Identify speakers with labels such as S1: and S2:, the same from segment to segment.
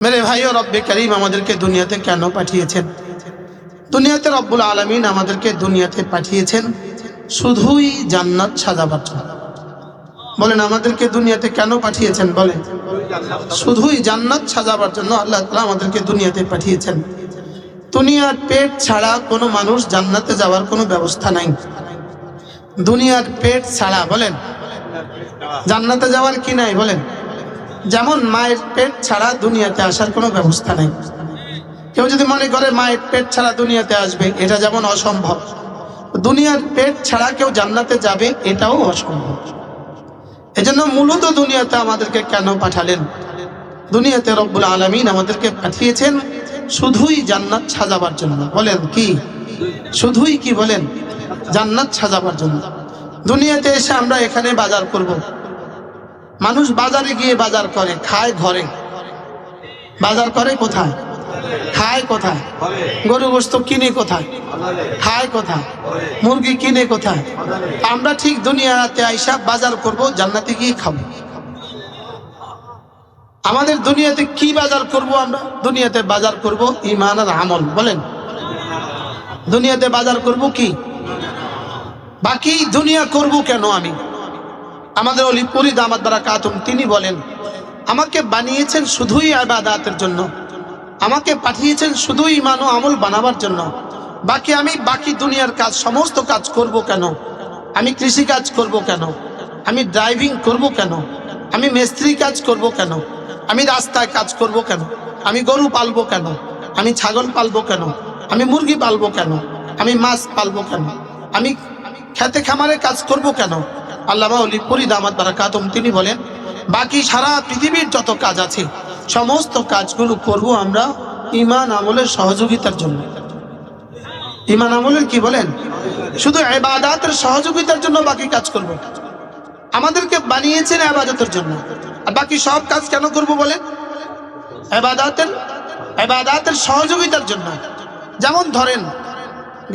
S1: मेरे भाइयों, रब्बे करीम আমাদেরকে দুনিয়াতে কেন পাঠিয়েছেন? দুনিয়াতে রব্বুল আলামিন আমাদেরকে দুনিয়াতে পাঠিয়েছেন শুধুই জান্নাত সাজাবার জন্য। বলেন, আমাদেরকে দুনিয়াতে কেন পাঠিয়েছেন? বলেন, শুধুই জান্নাত সাজাবার জন্য আল্লাহ তাআলা আমাদেরকে দুনিয়াতে পাঠিয়েছেন। দুনিয়ার পেট ছাড়া কোনো মানুষ জান্নাতে যাওয়ার কোনো ব্যবস্থা নাই। দুনিয়ার পেট ছাড়া বলেন জান্নাতে যাওয়ার কি নাই? বলেন, যেমন মায়ের পেট ছাড়া দুনিয়াতে আসার কোনো ব্যবস্থা নেই। কেউ যদি মনে করে মায়ের পেট ছাড়া দুনিয়াতে আসবে, এটা যেমন অসম্ভব, দুনিয়ার পেট ছাড়া কেউ জান্নাতে যাবে এটাও অসম্ভব। এজন্য মূলত দুনিয়াতে আমাদেরকে কেন পাঠালেন? দুনিয়াতে রব্বুল আলামিন আমাদেরকে পাঠিয়েছেন শুধুই জান্নাত সাজাবার জন্য। বলেন কি? শুধুই কি? বলেন, জান্নাত সাজাবার জন্য। দুনিয়াতে এসে আমরা এখানে বাজার করব। মানুষ বাজারে গিয়ে বাজার করে, খায় ঘরে। বাজার করে কোথায়? খায় কোথায়? গরু গোশত কিনে কোথায়? খায় কোথায়? মুরগি কিনে কোথায়? আমরা ঠিক দুনিয়াতে আইসা বাজার করব, জান্নাতে গিয়ে খাবো। আমাদের দুনিয়াতে কি বাজার করব? আমরা দুনিয়াতে বাজার করব ঈমান আর আমল। বলেন, দুনিয়াতে বাজার করব কি? বাকি দুনিয়া করব কেন? আমি আমাদের ওলি পীর দামাত বারাকাতুহু তিনি বলেন, আমাকে বানিয়েছেন শুধুই ইবাদতের জন্য, আমাকে পাঠিয়েছেন শুধুই ঈমান ও আমল বানাবার জন্য। বাকি দুনিয়ার কাজ, সমস্ত কাজ করব কেন? আমি কৃষি কাজ করব কেন? আমি ড্রাইভিং করব কেন? আমি মিস্ত্রি কাজ করব কেন? আমি রাস্তায় কাজ করব কেন? আমি গরু পালবো কেন? আমি ছাগল পালবো কেন? আমি মুরগি পালবো কেন? আমি মাছ পালবো কেন? আমি খেতে খামারে কাজ করব কেন? আল্লামা ওলি পীর দামাত বারাকাতুহু তিনি বলেন, বাকি সারা পৃথিবীর যত কাজ আছে সমস্ত কাজগুলো করব আমরা ঈমান আমলের সহযোগিতার জন্য। ঈমান আমলের কি? বলেন, শুধু ইবাদতের সহযোগিতার জন্য বাকি কাজ করব। আমাদেরকে বানিয়েছেন ইবাদতের জন্য, আর বাকি সব কাজ কেন করব? বলেন, ইবাদতের সহযোগিতার জন্য। যেমন ধরেন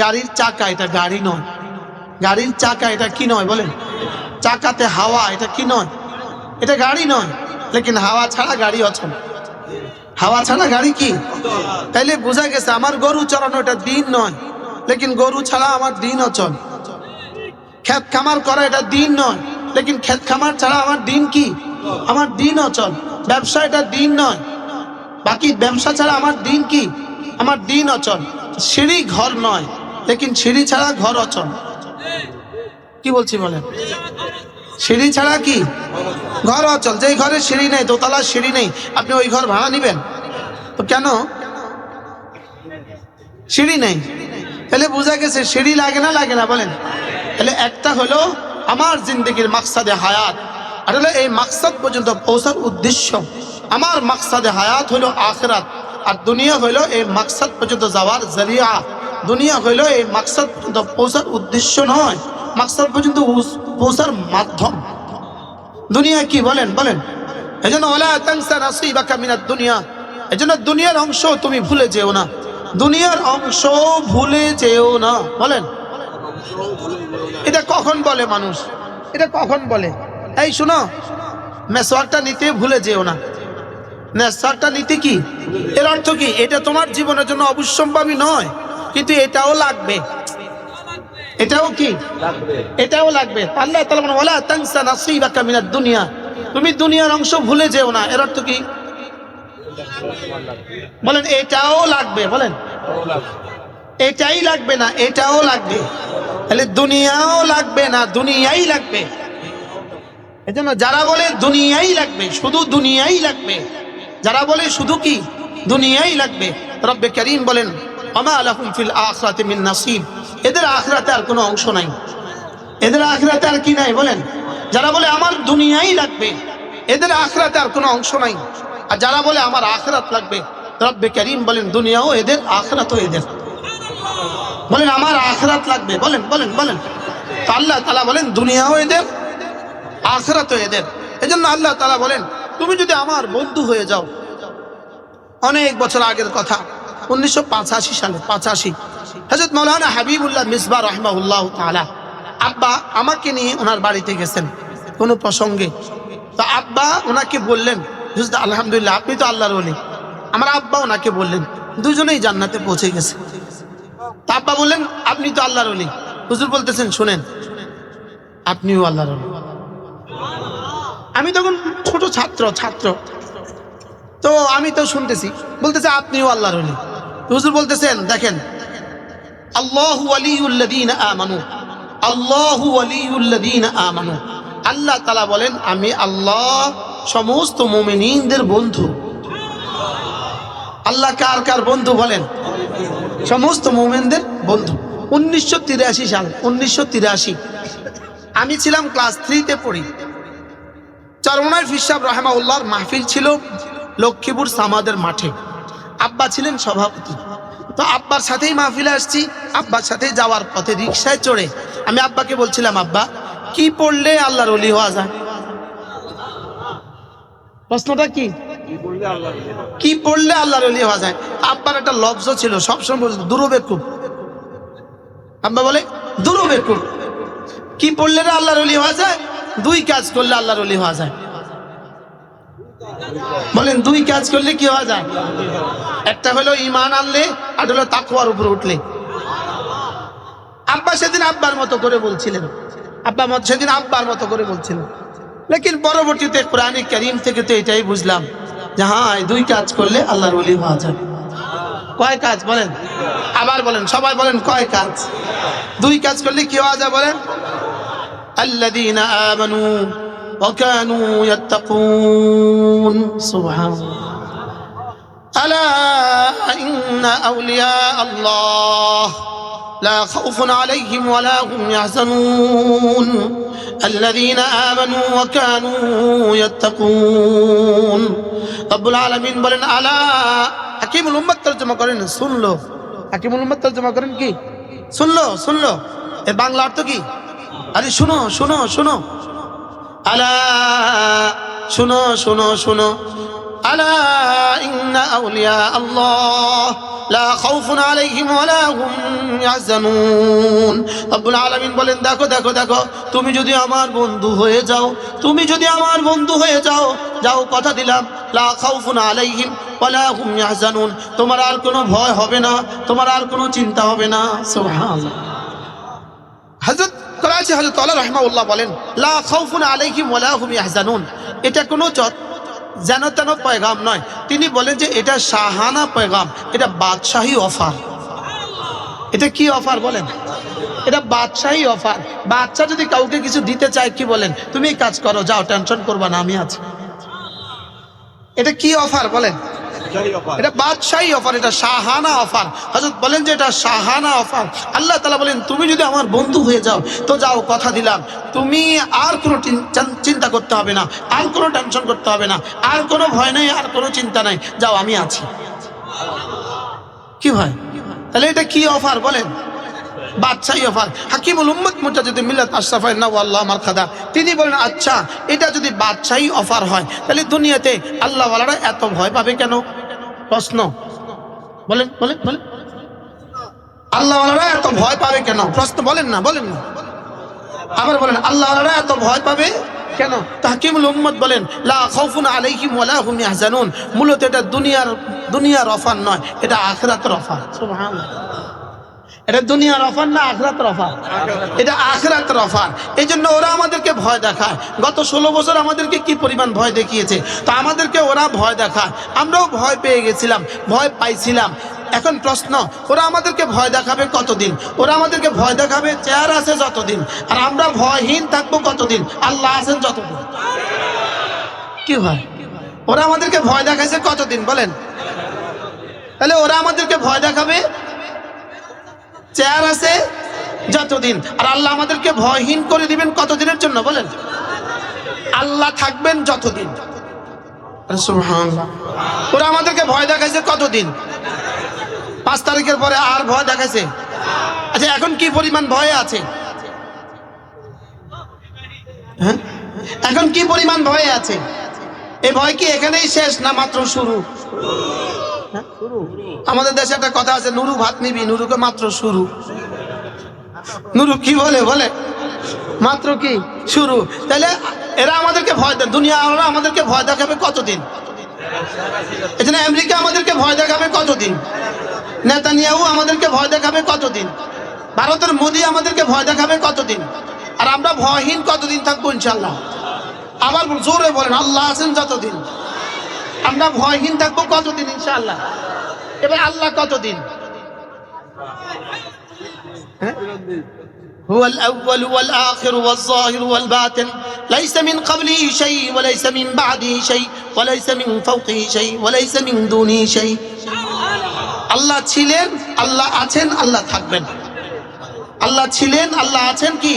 S1: গাড়ির চাকা, এটা গাড়ি নয়। গাড়ির চাকা এটা কি নয়? বলেন, চাকাতে হাওয়া, এটা কি নয়? এটা গাড়ি নয়। লেকিন হাওয়া ছাড়া গাড়ি অচল। হাওয়া ছাড়া গাড়ি কি? তাইলে বোঝা গেছে আমার গরু চড়ানো এটা দিন নয়, লেকিন গরু ছাড়া আমার দিন অচল। ক্ষেত খামার করা এটা দিন নয়, লেকিন ক্ষেত খামার ছাড়া আমার দিন কি? আমার দিন অচল। ব্যবসা এটা দিন নয়, বাকি ব্যবসা ছাড়া আমার দিন কি? আমার দিন অচল। সিঁড়ি ঘর নয়, লেকিন সিঁড়ি ছাড়া ঘর অচল। কি বলছি বলেন? সিঁড়ি ছাড়া কি? ঘর অচল। যেই ঘরে সিঁড়ি নেই, দোতলার সিঁড়ি নেই, আপনি ওই ঘর ভাড়া নিবেন? তো কেন? সিঁড়ি নেই। তাহলে বোঝা গেছে সিঁড়ি লাগে না, লাগে না? বলেন, তাহলে একটা হলো আমার জিন্দগির মাকসাদে হায়াত, আর হলো এই মাকসাদ পর্যন্ত পৌঁছার উদ্দেশ্য। আমার মাকসাদে হায়াত হলো আখিরাত, আর দুনিয়া হলো এই মাকসাদ পর্যন্ত যাওয়ার জরিয়া। দুনিয়া হলো এই মাকসাদ পর্যন্ত পৌঁছার উদ্দেশ্য নয়, মাকসাদ পর্যন্ত পৌঁছার মাধ্যম। দুনিয়া কি? বলেন, বলেন। এজন্য ওয়ালা তানসা নাসিবাকা মিনাদ দুনিয়া, এজন্য দুনিয়ার অংশ তুমি ভুলে যেও না। দুনিয়ার অংশ ভুলে যেও না। বলেন, এটা কখন বলে মানুষ? এটা কখন বলে? এই শুনো, মেসওয়াকটা নিতে ভুলে যেও না। মেসওয়াকটা নিতে কি? এর অর্থ কি? এটা তোমার জীবনের জন্য অবশ্যম্ভাবী নয়, কিন্তু এটাও লাগবে। এটাও কি লাগবে? এটাও লাগবে। আল্লাহ তাআলা বলেন, ওয়ালা তানসা নাসিবাকা মিনাদ দুনিয়া, তুমি দুনিয়ার অংশ ভুলে যেও না। এর অর্থ কি? বলেন, এটাও লাগবে। বলেন, এটাই লাগবে না, এটাও লাগবে। তাহলে দুনিয়াও লাগবে না, দুনিয়াই লাগবে। এজন্য যারা বলে দুনিয়াই লাগবে, শুধু দুনিয়াই লাগবে, যারা বলে শুধু কি দুনিয়াই লাগবে, রব্বে কারীম বলেন, ওমা লাহুম ফিল আখিরাতি মিন নাসিব, এদের আখিরাতে আর কোনো অংশ নাই। এদের আখিরাতে আর কি নাই? বলেন, যারা বলে আমার দুনিয়াই লাগবে, এদের আখিরাতে আর কোনো অংশ নাই। আর যারা বলে আমার আখিরাত লাগবে, রব্বে কারীম বলেন, দুনিয়াও এদের, আখিরাতও এদের। বলেন, আমার আখিরাত লাগবে। বলেন, বলেন, বলেন। তো আল্লাহ তাআলা বলেন, দুনিয়াও এদের, আখিরাতও এদের। এজন্য আল্লাহ তাআলা বলেন, তুমি যদি আমার বন্ধু হয়ে যাও। অনেক বছর আগের কথা, 1985 সালে, 85, হযরত মাওলানা হাবিবুল্লাহ মিসবাহ রাহিমাহুল্লাহ তাআলা আব্বা আমাকে নিয়ে ওনার বাড়িতে গেছেন কোনো প্রসঙ্গে। তো আব্বা ওনাকে বললেন, আলহামদুলিল্লাহ, আপনি তো আল্লাহর ওলি, আমার আব্বা ওনাকে বললেন, দুজনেই জান্নাতে পৌঁছে গেছে। তা আব্বা বললেন, আপনি তো আল্লাহর ওলি। হুজুর বলতেছেন, শুনেন, আপনিও আল্লাহর ওলি। আমি তখন ছোট ছাত্র, তো আমি তো শুনতেছি, বলতেছে আপনিও আল্লাহর ওলি। হুজুর বলতেছেন, দেখেন, আল্লাহু ওয়ালিউল্লাযীনা আমানু, আল্লাহু ওয়ালিউল্লাযীনা আমানু। আল্লাহ তাআলা বলেন, আমি আল্লাহ সমস্ত মুমিনদের বন্ধু। আল্লাহ কার কার বন্ধু বলেন? সমস্ত মুমিনদের বন্ধু। 1983 সাল, 1983 আমি ছিলাম ক্লাস 3-তে পড়ি। চরমনায় ফির সাহেব রাহিমাহুল্লাহর মাহফিল ছিল লক্ষ্মীপুর সামাদের মাঠে। আব্বা ছিলেন সভাপতি। তো আব্বার সাথেই মাহফিলে আসছি। আব্বার সাথে যাওয়ার পথে রিকশায় চড়ে আমি আব্বাকে বলছিলাম, আব্বা, কি পড়লে আল্লাহর ওলি হওয়া যায়? প্রশ্নটা কি পড়লে আল্লাহর ওলি হওয়া যায়? আব্বার একটা লফজ ছিল, সবসময় বলতো, দুরবেকুব। আব্বা বলে, দুরবেকুব, কি পড়লে আল্লাহর ওলি হওয়া যায়? 2 কাজ করলে আল্লাহর ওলি হওয়া যায়। বলেন, 2 কাজ করলে কি হওয়া যায়? একটা হলো ঈমান আনলে, আর হলো তাকওয়ার উপর উঠলে। আব্বা সেদিন আব্বার মতো করে বলছিলেন, সেদিন আব্বার মতো করে বলছিলেন। লেকিন পরবর্তীতে কোরআনে কারীম থেকে তো এটাই বুঝলাম যে হ্যাঁ, 2 কাজ করলে আল্লাহর ওলি হওয়া যায়। কয় কাজ বলেন? আবার বলেন, সবাই বলেন, কয় কাজ? 2 কাজ করলে কি হওয়া যায় বলেন? আল্লাযীনা আমানু ওয়া কানু ইয়াত্তাকুন। সুবহানাল্লাহ। আলা ইন্না আউলিয়া আল্লাহ লা খাউফুন আলাইহিম ওয়া লা হুম ইয়াহজানুন الذين آمنوا وكانوا يتقون। রব্বুল আলামিন বলেন, আলা, হাকিমুল উম্মাত তরজমা করেন, শুনলো। হাকিমুল উম্মাত তরজমা করেন কি? শুনলো। এর বাংলা অর্থ কি? আরে শুনো, আলা, শুনো, আলা ইন্না আউলিয়া আল্লাহ লা খাউফুন আলাইহিম ওয়া লা হুম ইয়াহজানুন। রব্বুল আলামিন বলেন, দেখো, তুমি যদি আমার বন্ধু হয়ে যাও, যাও কথা দিলাম, লা খাউফুন আলাইহিম ওয়া লা হুম ইয়াহজানুন, তোমার আর কোনো ভয় হবে না, তোমার আর কোনো চিন্তা হবে না। সুবহানাল্লাহ। হযরত করাচি হযরত আলা রাহিমাহুল্লাহ বলেন, লা খাউফুন আলাইহিম ওয়া লা হুম ইয়াহজানুন, এটা কোনো যেন তেন পয়গাম নয়। তিনি বলেন যে এটা শাহানা পয়গাম, এটা বাদশাহী অফার। এটা কি অফার বলেন? এটা বাদশাহী অফার। বাদশা যদি কাউকে কিছু দিতে চায়, কি বলেন? তুমি কাজ করো, যাও, টেনশন করবা না, আমি আছি। এটা কি অফার বলেন? এটা বাদশাহী অফার, এটা শাহানা অফার। হযরত বলেন যে এটা শাহানা অফার। আল্লাহ তাআলা বলেন, তুমি যদি আমার বন্ধু হয়ে যাও, তো যাও, কথা দিলাম, তুমি আর কোনো চিন্তা করতে হবে না, আর কোনো টেনশন করতে হবে না, আর কোনো ভয় নেই, আর কোনো চিন্তা নাই, যাও, আমি আছি। কি ভাই, তাহলে এটা কি অফার বলেন? বাদশাহী অফার। হাকিমুল উম্মত মুজাদ্দিদ মিল্লাত আশরাফ আল্লাহ মারখাদা তিনি বলেন, আচ্ছা, এটা যদি বাদশাহী অফার হয়, তাহলে দুনিয়াতে আল্লাহ ওয়ালারা এত ভয় পাবে কেন? প্রশ্ন, বলেন। আল্লাহ ওয়ালারা এত ভয় পাবে কেন? প্রশ্ন, বলেন না। আবার বলেন, আল্লাহ ওয়ালারা এত ভয় পাবে কেন? হাকিমুল উম্মত বলেন, লা খাউফুন আলাইহিম ওয়া লা হুম ইয়াহজানুন। মূলত এটা দুনিয়ার অফার নয়, এটা আখিরাতের অফার। সুবহানাল্লাহ। এটা দুনিয়ার অফার না আখিরাতের অফার? এটা আখিরাতের অফার। এই জন্য ওরা আমাদেরকে ভয় দেখায়। গত 16 বছর আমাদেরকে কি পরিমাণ ভয় দেখিয়েছে। তো আমাদেরকে ওরা ভয় দেখায়, আমরাও ভয় পেয়ে গেছিলাম, ভয় পাইছিলাম। এখন প্রশ্ন, ওরা আমাদেরকে ভয় দেখাবে কতদিন? ওরা আমাদেরকে ভয় দেখাবে চেহারা আছে যতদিন, আর আমরা ভয়হীন থাকবো কতদিন? আল্লাহ আছেন যতদিন। কি হয়, ওরা আমাদেরকে ভয় দেখাইছে কতদিন বলেন? তাহলে ওরা আমাদেরকে ভয় দেখাবে চেয়ার আছে যতদিন, আর আল্লাহ আমাদেরকে ভয়হীন করে দিবেন কতদিনের জন্য বলেন? আল্লাহ থাকবেন যতদিন। সুবহানাল্লাহ। ওরা আমাদেরকে ভয় দেখাইছে কতদিন? 5 তারিখের পরে আর ভয় দেখাইছে? আচ্ছা, এখন কি পরিমাণ ভয় আছে? হ্যাঁ, এখন কি পরিমাণ ভয় আছে? এই ভয় কি এখানেই শেষ না মাত্র শুরু? আমাদের দেশে একটা কথা আছে, নুরু ভাত নিবি, নুরুকে মাত্র শুরু। নুরু কি বলে মাত্র কি শুরু। তাহলে এরা আমাদেরকে ভয় দেয়, দুনিয়া আমাদেরকে ভয় দেখাবে কতদিন? এজন্য আমেরিকা আমাদেরকে কতদিন? নেতানিয়াহু আমাদেরকে ভয় দেখাবে কতদিন? ভারতের মোদি আমাদেরকে ভয় দেখাবে কতদিন? আর আমরা ভয়হীন কতদিন থাকবো ইনশাআল্লাহ? আবার জোরে বলেন, আল্লাহ আছেন যতদিন। আমরা ভয়হীন থাকবো কতদিন ইনশাআল্লাহ? এবার আল্লাহ কতদিন? هو الأول والآخر والظاهر والباطن ليس من قبله شيء وليس من بعده شيء وليس من فوقه شيء وليس من دونه شيء। আল্লাহ ছিলেন, আল্লাহ আছেন, আল্লাহ থাকবেন। আল্লাহ ছিলেন, আল্লাহ আছেন, কি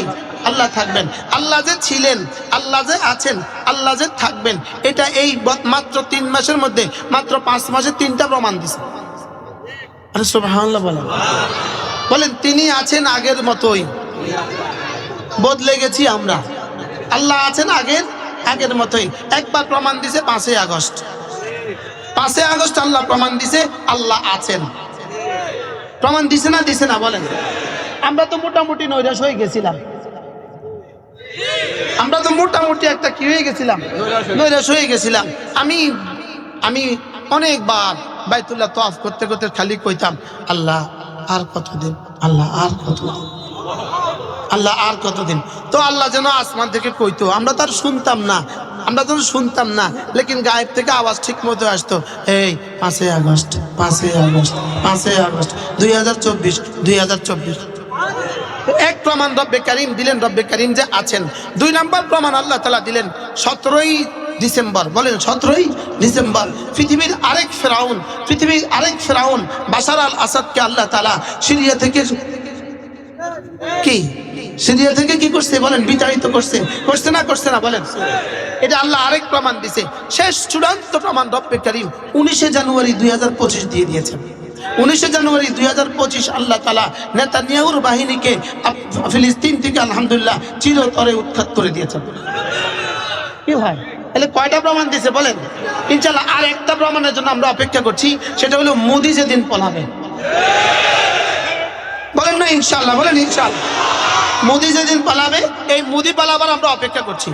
S1: আল্লাহ থাকবেন। আল্লাহ যে ছিলেন, আল্লাহ যে আছেন, আল্লাহ যে থাকবেন, এটা এই মাত্র 3 মাসের মধ্যে, মাত্র 5 মাসে 3টা প্রমাণ দিছে। আরে সুবহানাল্লাহ বলেন। বলেন তিনি আছেন আগের মতোই, বদলে গেছি আমরা। আল্লাহ আছেন আগের মতোই। একবার প্রমাণ দিছে 5ই আগস্ট। 5ই আগস্ট আল্লাহ প্রমাণ দিছে আল্লাহ আছেন। প্রমাণ দিছে না দিছে না বলেন? আমরা তো মোটামুটি নৈরাশ হয়ে গেছিলাম। আমরা তো মোটামুটি একটা কি হয়ে গেছিলাম? নৈরাশ হয়ে গেছিলাম। আমি অনেকবার বাইতুল্লাহ তওয়াফ করতে করতে খালি কইতাম, আল্লাহ আর কতদিন, আল্লাহ আর কতদিন, আল্লাহ আর কতদিন। তো আল্লাহ যেন আসমান থেকে কইতো, আমরা তো আর শুনতাম না, আমরা তো শুনতাম না, লেকিন গায়েব থেকে আওয়াজ ঠিক মতো আসতো, এই 5ই আগস্ট, 5ই আগস্ট, 5ই আগস্ট 2024। এক প্রমাণ রব্বে কারীম দিলেন, রব্বে কারীম যে আছেন। 2 নম্বর প্রমাণ আল্লাহ তাআলা দিলেন 17ই ডিসেম্বর। বলেন 17ই ডিসেম্বর। পৃথিবীর আরেক ফেরাউন বাশার আল আসাদকে আল্লাহ তাআলা সিরিয়া থেকে কি করছে বলেন? বিতাড়িত করছে না বলেন? এটা আল্লাহ আরেক প্রমাণ দিছে। শেষ চূড়ান্ত প্রমাণ রব্বে কারীম 19 জানুয়ারি 2025 দিয়ে দিয়েছেন। 19 জানুয়ারি 2025 আল্লাহ তাআলা নেতানিয়াহুর বাহিনীকে ফিলিস্তিন থেকে আলহামদুলিল্লাহ চিরতরে উৎখাত করে দিয়েছেন। কি হয়? তাহলে কয়টা প্রমাণ দিছে বলেন? ইনশাআল্লাহ আর একটা প্রমাণের জন্য আমরা অপেক্ষা করছি, সেটা হলো মোদি যেদিন পলাবে। বলেন না ইনশাআল্লাহ? বলেন ইনশাআল্লাহ। মোদি যেদিন পালাবে, এই মোদি পালাবার আমরা অপেক্ষা করছি।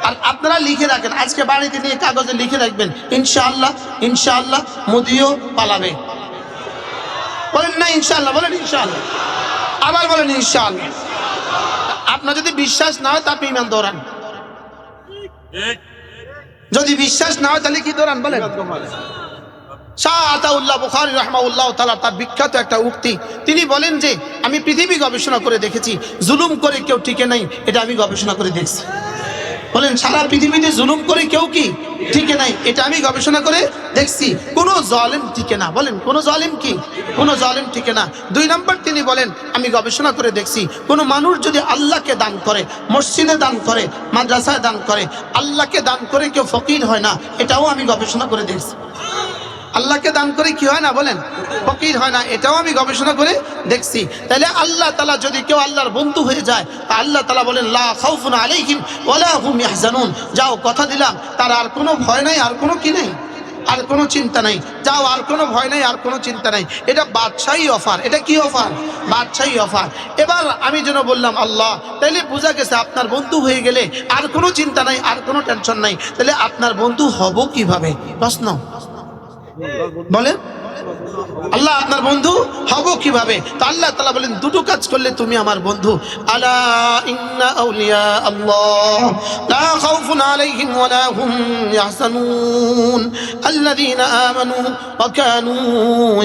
S1: আর আপনারা লিখে রাখেন, আজকে বাড়িতে নিয়ে কাগজে লিখে রাখবেন, ইনশাআল্লাহ মোদিও পালাবে। বলেন না ইনশাআল্লাহ? বলেন ইনশাআল্লাহ। আবার বলেন ইনশাআল্লাহ। আপনার যদি বিশ্বাস না হয় তারপর ঈমান দৌড়ান। যদি বিশ্বাস না হয় তাহলে কি দৌড়ান বলেন? শাহ আতাউল্লাহ বুখারী রাহিমাহুল্লাহ তাআলা তার বিখ্যাত একটা উক্তি, তিনি বলেন যে আমি পৃথিবী গবেষণা করে দেখেছি, জুলুম করে কেউ টিকে নাই, এটা আমি গবেষণা করে দেখছি। বলেন সারা পৃথিবীতে জুলুম করে কেউ কি টিকে নাই, এটা আমি গবেষণা করে দেখছি। কোনো জালেম টিকে না। বলেন কোনো জালেম টিকে না। 2 নম্বর তিনি বলেন আমি গবেষণা করে দেখছি, কোনো মানুষ যদি আল্লাহকে দান করে, মসজিদে দান করে, মাদ্রাসায় দান করে, আল্লাহকে দান করে কেউ ফকির হয় না, এটাও আমি গবেষণা করে দেখছি। আল্লাহকে দান করে কি হয় না বলেন? ফকির হয় না, এটাও আমি গবেষণা করে দেখছি। তাহলে আল্লাহ তাআলা যদি কেউ আল্লাহর বন্ধু হয়ে যায়, তা আল্লাহ তাআলা বলেন লা খাউফুন আলাইহিম ওয়ালা হুম ইয়াহজানুন। যাও, কথা দিলাম, তার আর কোনো ভয় নাই, আর কোনো কি নেই, আর কোনো চিন্তা নাই। যাও, আর কোনো ভয় নাই, আর কোনো চিন্তা নাই। এটা বাদশাহী অফার। এটা কি অফার? বাদশাহী অফার। এবার আমি যেন বললাম আল্লাহ, তাহলে বোঝা গেছে আপনার বন্ধু হয়ে গেলে আর কোনো চিন্তা নাই, আর কোনো টেনশন নাই। তাহলে আপনার বন্ধু হব কিভাবে? প্রশ্ন বলেন, আল্লাহ আপনার বন্ধু হব কিভাবে? তো আল্লাহ তাআলা বলেন 2টো কাজ করলে তুমি আমার বন্ধু। আলা ইন্না আউলিয়া আল্লাহ লা খাউফুন আলাইহিম ওয়ালা হুম ইয়াহজানুন আল্লাযীনা আমানু ওয়া কানু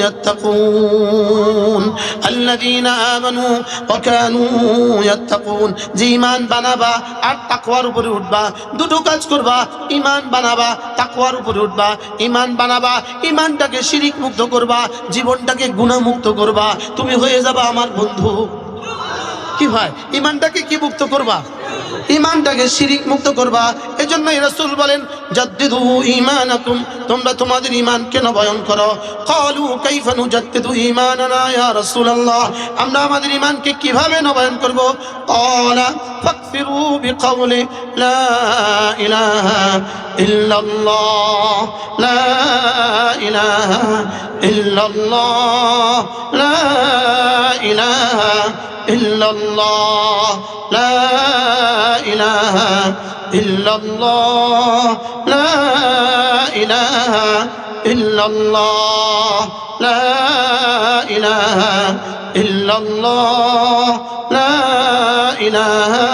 S1: ইয়াত্তাকুন। আল্লাযীনা আমানু ওয়া কানু ইয়াত্তাকুন। যে ঈমান বানাবা আর তাকওয়ার উপরে উঠবা, 2টো কাজ করবা, ঈমান বানাবা, তাকওয়ার উপরে উঠবা। ঈমান বানাবা, ঈমানটাকে শিরিক মুক্ত করবা, জীবনটাকে গুনাহ মুক্ত করবা, তুমি হয়ে যাবা আমার বন্ধু। কি হয়? ঈমানটাকে কি মুক্ত করবা? ঈমানটাকে শিরিক মুক্ত করবা। এজন্যই রাসূল বলেন জাদ্দিদু ঈমানাকুম, তোমরা তোমাদের ঈমানকে নবায়ন করো। ক্বালু কাইফা নুজাদ্দিদু ঈমানানা ইয়া রাসূলুল্লাহ, আমরা আমাদের ঈমানকে কিভাবে নবায়ন করব? ক্বালা ফাকফিরু বিকাউলি লা ইলাহা ইল্লাল্লাহ লা ইলাহা ইল্লাল্লাহ লা ইলাহা ইল্লাল্লাহ লা ইলাহা ইল্লাল্লাহ লা ইলাহা ইল্লাল্লাহ ইল্লাল্লাহ, লা ইলাহা ইল্লাল্লাহ, লা ইলাহা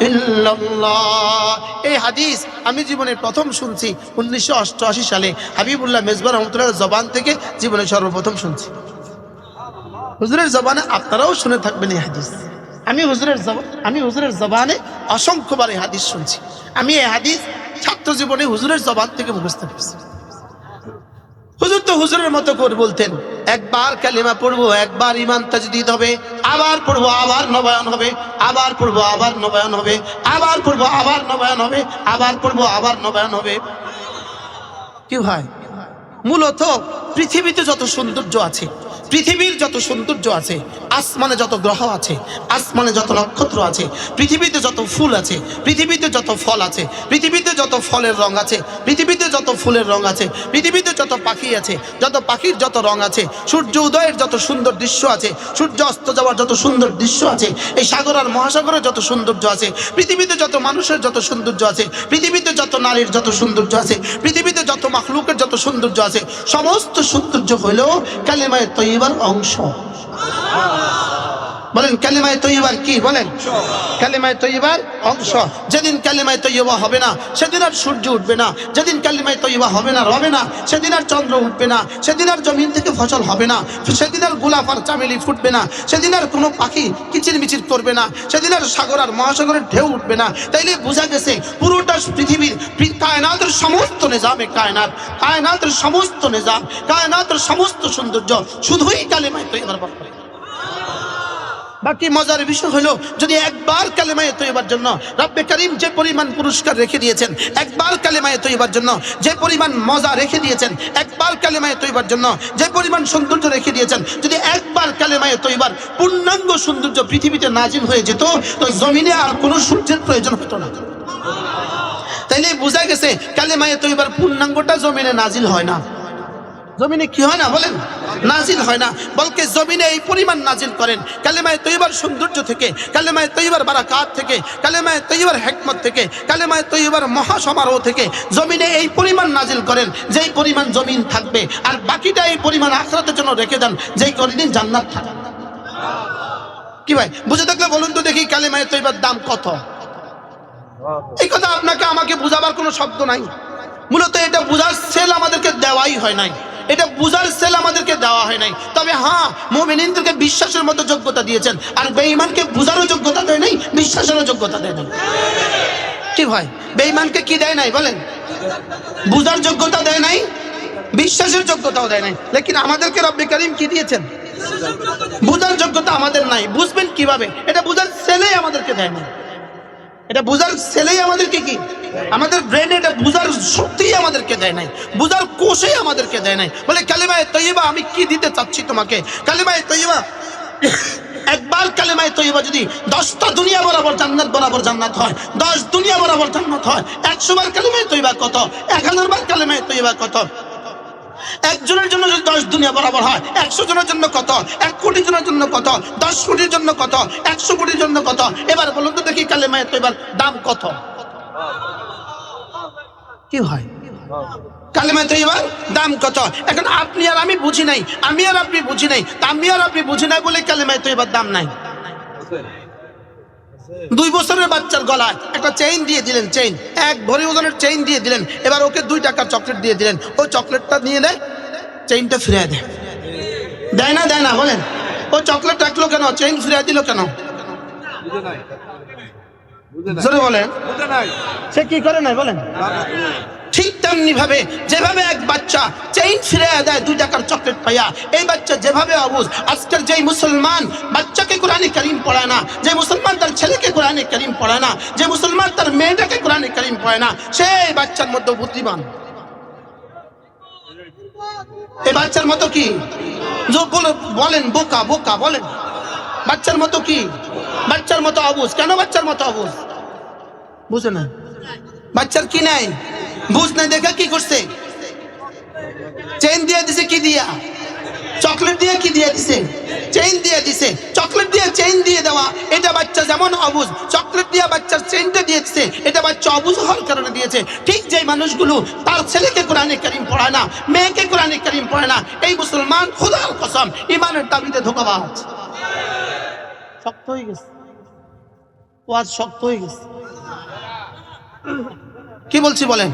S1: ইল্লাল্লাহ। এই হাদিস আমি জীবনে প্রথম শুনছি 1988 সালে হাবিবুল্লাহ মেজবা রহমতুল্লাহর জবান থেকে জীবনে সর্বপ্রথম শুনছি। হুজুরের জবানে আপনারাও শুনে থাকবেন এই হাদিস। আমি হুজুরের জবানে অসংখ্যবার এই হাদিস শুনছি। আমি এই হাদিস ছাত্র জীবনে হুজুরের জবান থেকে মুখস্থ করছি। হুজুর তো হুজুরের মতো করে বলতেন, একবার কালিমা পড়বো, একবার ঈমান তাজদীদ হবে, আবার পড়বো আবার নবায়ন হবে, আবার পড়বো আবার নবায়ন হবে, আবার পড়বো আবার নবায়ন হবে, আবার পড়বো আবার নবায়ন হবে। কি ভাই, মূলত পৃথিবীতে যত সৌন্দর্য আছে, পৃথিবীর যত সৌন্দর্য আছে, আসমানে যত গ্রহ আছে, আসমানে যত নক্ষত্র আছে, পৃথিবীতে যত ফুল আছে, পৃথিবীতে যত ফল আছে, পৃথিবীতে যত ফলের রং আছে, পৃথিবীতে যত ফুলের রং আছে, পৃথিবীতে যত পাখি আছে, যত পাখির যত রং আছে, সূর্য উদয়ের যত সুন্দর দৃশ্য আছে, সূর্য অস্ত যাওয়ার যত সুন্দর দৃশ্য আছে, এই সাগর আর মহাসাগরের যত সৌন্দর্য আছে, পৃথিবীতে যত মানুষের যত সৌন্দর্য আছে, পৃথিবীতে যত নারীর যত সৌন্দর্য আছে, পৃথিবীতে যত মাখলুকের যত সৌন্দর্য আছে, সমস্ত সৌন্দর্য হলো কালিমায়ে তয়্যিবার অংশ। বলেন কালিমায়ে তয়্যিবার কি? বলেন কালিমায়ে তয়্যিবার অংশ। যেদিন কালিমায়ে তয়্যিবা হবে না সেদিন আর সূর্য উঠবে না, যেদিন কালিমায়ে তয়্যিবা হবে না রবে না সেদিন আর চন্দ্র উঠবে না, সেদিন আর জমিন থেকে ফসল হবে না, সেদিন আর গোলাপ আর চামেলি ফুটবে না, সেদিন আর কোনো পাখি কিচিরমিচির করবে না, সেদিন আর সাগর আর মহাসাগরের ঢেউ উঠবে না। তাইলে বোঝা গেছে পুরোটা পৃথিবীর কায়নাতের সমস্ত নিজামে কায়নাতের সমস্ত নিজাম, কায়নাতের সমস্ত সৌন্দর্য শুধুই কালিমায়ে তয়্যিবার ব্যাপারে। বাকি মজার বিষয় হলো, যদি একবার কালেমায়ে তয়্যিবার জন্য রব্বে কারীম যে পরিমাণ পুরস্কার রেখে দিয়েছেন, একবার কালেমায়ে তয়্যিবার জন্য যে পরিমাণ মজা রেখে দিয়েছেন, একবার কালেমায়ে তয়্যিবার জন্য যে পরিমাণ সৌন্দর্য রেখে দিয়েছেন, যদি একবার কালেমায়ে তয়্যিবার পূর্ণাঙ্গ সৌন্দর্য পৃথিবীতে নাজিল হয়ে যেত, তো জমিনে আর কোনো সূর্যের প্রয়োজন হতো না। তাইলে বোঝা গেছে কালেমায়ে তয়্যিবার পূর্ণাঙ্গটা জমিনে নাজিল হয় না। জমিনে কি হয় না? বলেন নাজিল হয় না, বলকে জমিনে এই পরিমাণ নাজিল করেন কালেমায়ে তয়্যিবার সৌন্দর্য থেকে, কালেমায়ে তয়্যিবার বারাকাত থেকে, কালেমায়ে তয়্যিবার হিকমত থেকে, কালেমায়ে তয়্যিবার মহাসমারোহ থেকে জমিনে এই পরিমাণ নাজিল করেন যেই পরিমাণ জমিন থাকবে, আর বাকিটা এই পরিমাণ আখিরাতের জন্য রেখে দেন যেই কোনদিন জান্নাত থাকবে। কি ভাই বুঝে থাকলে বলুন তো দেখি কালেমায়ে তয়্যিবার দাম কত? এই কথা আপনাকে আমাকে বুঝাবার কোনো শব্দ নাই। মূলত এটা বুঝার সেল আমাদেরকে দেওয়াই হয় নাই, এটা বুঝার সেল আমাদেরকে দেওয়া হয় নাই। তবে হ্যাঁ, মুমিনদেরকে বিশ্বাসের মতো যোগ্যতা দিয়েছেন, আর বেঈমানকে বুঝারও যোগ্যতা দেয় নাই, বিশ্বাসেরও যোগ্যতা দেয় নাই। কি ভাই, বেঈমানকে কি দেয় নাই? বলেন বুঝার যোগ্যতা দেয় নাই, বিশ্বাসের যোগ্যতাও দেয় নাই। লেকিন আমাদেরকে রব্বে কারীম কি দিয়েছেন? বুঝার যোগ্যতা আমাদের নাই। বুঝবেন কিভাবে? এটা বুঝার সেলেই আমাদেরকে দেয় না, এটা বুঝার ছেলেই আমাদেরকে কি আমাদের ব্রেন এটা বুঝার শক্তিই আমাদেরকে দেয় নাই, বুঝার কোষই আমাদেরকে দেয় নাই। বলে কালিমায়ে তয়্যিবা আমি কি দিতে চাচ্ছি তোমাকে? কালিমায়ে তয়্যিবা একবার কালিমায়ে তয়্যিবা যদি 10টা দুনিয়া বরাবর জান্নাত হয়, 10 দুনিয়া বরাবর জান্নাত হয়, 100 বার কালিমায়ে তয়্যিবা কত? 1000 বার কালিমায়ে তয়্যিবা কত? একজনের জন্য যদি 10 দুনিয়া বরাবর হয়, 100 জনের জন্য কত? 1 কোটি জনের জন্য কত? 10 কোটির জন্য কত? 100 কোটির জন্য কত? এবার বলুন তো দেখি কালেমায়ে তয়্যিবার দাম কত? কি হয় কালেমায়ে তয়্যিবার দাম কত? এখন আপনি আর আমি বুঝি নাই, আমি আর আপনি বুঝি নাই, আমি আর আপনি বুঝি নাই বলে কালেমায়ে তয়্যিবার দাম নাই। 2 বছরের বাচ্চার গলায় একটা চেইন দিয়ে দিলেন, চেইন 1 ভরি ওজনের চেইন দিয়ে দিলেন, এবার ওকে 2 টাকার চকলেট দিয়ে দিলেন, ও চকলেটটা নিয়ে নেয়, চেইনটা ফিরিয়ে দেয়, দেয় না? দেয় না? বলেন ও চকলেট রাখলো কেন? চেইন ফিরিয়ে দিল কেন? জোরে বলেন সে কি করে নাই? বলেন ঠিক তেমনি ভাবে যেভাবে এক বাচ্চা চেইন ফিরে দেয় 2 টাকার চকলেট পাইয়া, এই বাচ্চা যেভাবে অবুঝ, আজকের যেই মুসলমান বাচ্চাকে কোরআনে কারীম পড়ায় না, যে মুসলমান তার ছেলেকে কোরআনে কারীম পড়ায় না, যে মুসলমান তার মেয়েটাকে কোরআনে কারীম পড়ায় না, সেই বাচ্চার মধ্যে বুদ্ধিমান, এই বাচ্চার মতো কি বলেন বোকা বোকা, বলেন বাচ্চার মতো কি? বাচ্চার মতো অবুঝ। কেন বাচ্চার মতো অবুঝ? বুঝে না, বাচ্চার কি নাই? বুঝ নাই দেখা কি করছে? চেইন দিয়ে দিছে, কি দিয়া? চকলেট দিয়ে। কি দিয়ে দিছে? চেইন দিয়ে দিছে। চকলেট দিয়ে চেইন দিয়ে দেওয়া, এটা বাচ্চা যেমন অবুঝ, চকলেট দিয়ে বাচ্চার চেইনটা দিয়েছে, এটা বাচ্চা অবুঝ হওয়ার কারণে দিয়েছে। ঠিক যেই মানুষগুলো তার ছেলেকে কোরআনে কারীম পড়ায় না, মেয়েকে কোরআনে কারীম পড়ে না, এই মুসলমান খোদার কসম ইমানের দাবিতে ধোঁকাবাজ। শক্ত হয়ে গেছে, ওয়াজ শক্ত হয়ে গেছে। কি বলছি বলেন,